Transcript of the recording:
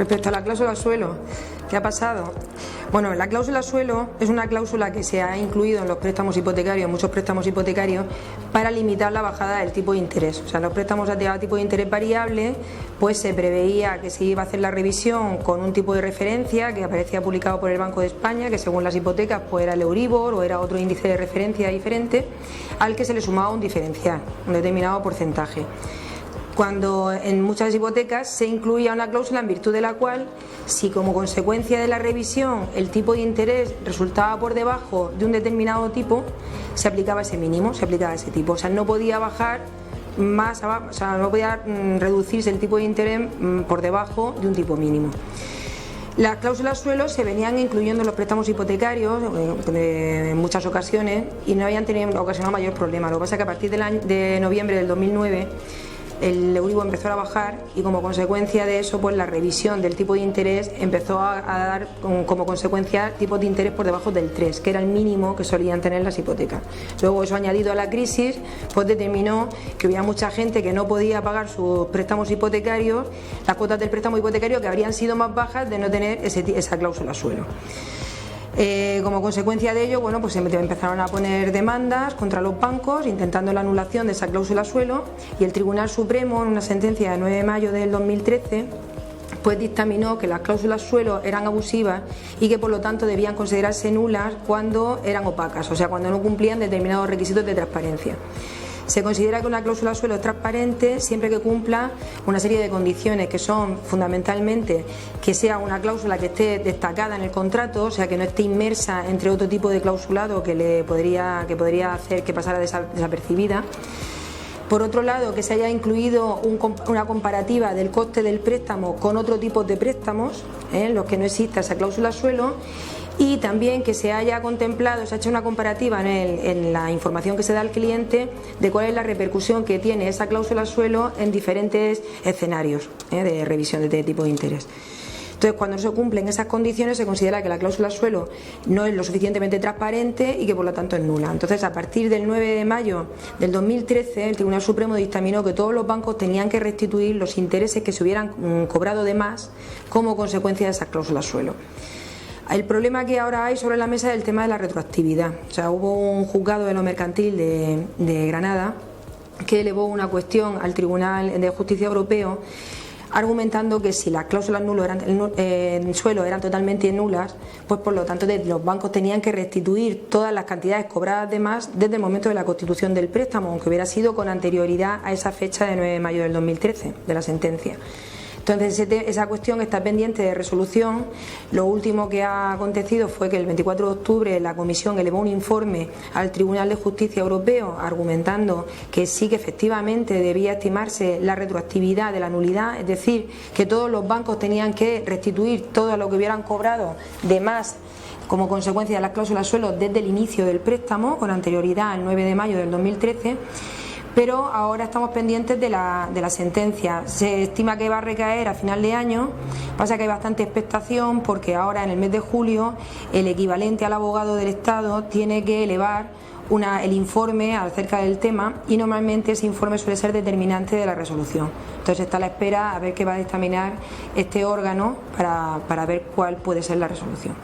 Respecto a la cláusula suelo, ¿qué ha pasado? Bueno, la cláusula suelo es una cláusula que se ha incluido en los préstamos hipotecarios, muchos préstamos hipotecarios, para limitar la bajada del tipo de interés. O sea, los préstamos a tipo de interés variable, pues se preveía que se iba a hacer la revisión con un tipo de referencia que aparecía publicado por el Banco de España, que según las hipotecas pues era el Euribor o era otro índice de referencia diferente, al que se le sumaba un diferencial, un determinado porcentaje. Cuando en muchas hipotecas se incluía una cláusula en virtud de la cual, si como consecuencia de la revisión el tipo de interés resultaba por debajo de un determinado tipo, se aplicaba ese mínimo, se aplicaba ese tipo. O sea, no podía bajar más abajo, o sea, no podía reducirse el tipo de interés por debajo de un tipo mínimo. Las cláusulas suelo se venían incluyendo en los préstamos hipotecarios en muchas ocasiones y no habían ocasionado mayor problema. Lo que pasa es que a partir de noviembre del 2009 el Euribor empezó a bajar y como consecuencia de eso pues la revisión del tipo de interés empezó a dar como consecuencia tipos de interés por debajo del 3, que era el mínimo que solían tener las hipotecas. Luego eso añadido a la crisis pues determinó que había mucha gente que no podía pagar sus préstamos hipotecarios, las cuotas del préstamo hipotecario que habrían sido más bajas de no tener esa cláusula suelo. Como consecuencia de ello, bueno, pues empezaron a poner demandas contra los bancos intentando la anulación de esa cláusula suelo y el Tribunal Supremo, en una sentencia de 9 de mayo del 2013, pues dictaminó que las cláusulas suelo eran abusivas y que por lo tanto debían considerarse nulas cuando eran opacas, o sea, cuando no cumplían determinados requisitos de transparencia. Se considera que una cláusula suelo es transparente siempre que cumpla una serie de condiciones que son fundamentalmente que sea una cláusula que esté destacada en el contrato, o sea que no esté inmersa entre otro tipo de clausulado que podría hacer que pasara desapercibida. Por otro lado, que se haya incluido una comparativa del coste del préstamo con otro tipo de préstamos, en los que no exista esa cláusula suelo. Y también que se haya contemplado, se ha hecho una comparativa en la información que se da al cliente de cuál es la repercusión que tiene esa cláusula suelo en diferentes escenarios de revisión de este tipo de interés. Entonces, cuando no se cumplen esas condiciones, se considera que la cláusula suelo no es lo suficientemente transparente y que por lo tanto es nula. Entonces, a partir del 9 de mayo del 2013, el Tribunal Supremo dictaminó que todos los bancos tenían que restituir los intereses que se hubieran cobrado de más como consecuencia de esas cláusulas suelo. El problema que ahora hay sobre la mesa es el tema de la retroactividad. O sea, hubo un juzgado de lo mercantil de Granada que elevó una cuestión al Tribunal de Justicia Europeo argumentando que si las cláusulas en suelo eran totalmente nulas, pues por lo tanto los bancos tenían que restituir todas las cantidades cobradas de más desde el momento de la constitución del préstamo, aunque hubiera sido con anterioridad a esa fecha de 9 de mayo del 2013, de la sentencia. Entonces esa cuestión está pendiente de resolución. Lo último que ha acontecido fue que el 24 de octubre la Comisión elevó un informe al Tribunal de Justicia Europeo argumentando que sí que efectivamente debía estimarse la retroactividad de la nulidad, es decir, que todos los bancos tenían que restituir todo lo que hubieran cobrado de más como consecuencia de las cláusulas suelo desde el inicio del préstamo, con anterioridad al 9 de mayo del 2013. Pero ahora estamos pendientes de la sentencia. Se estima que va a recaer a final de año. Pasa que hay bastante expectación porque ahora en el mes de julio el equivalente al abogado del Estado tiene que elevar el informe acerca del tema y normalmente ese informe suele ser determinante de la resolución. Entonces está a la espera a ver qué va a dictaminar este órgano para ver cuál puede ser la resolución.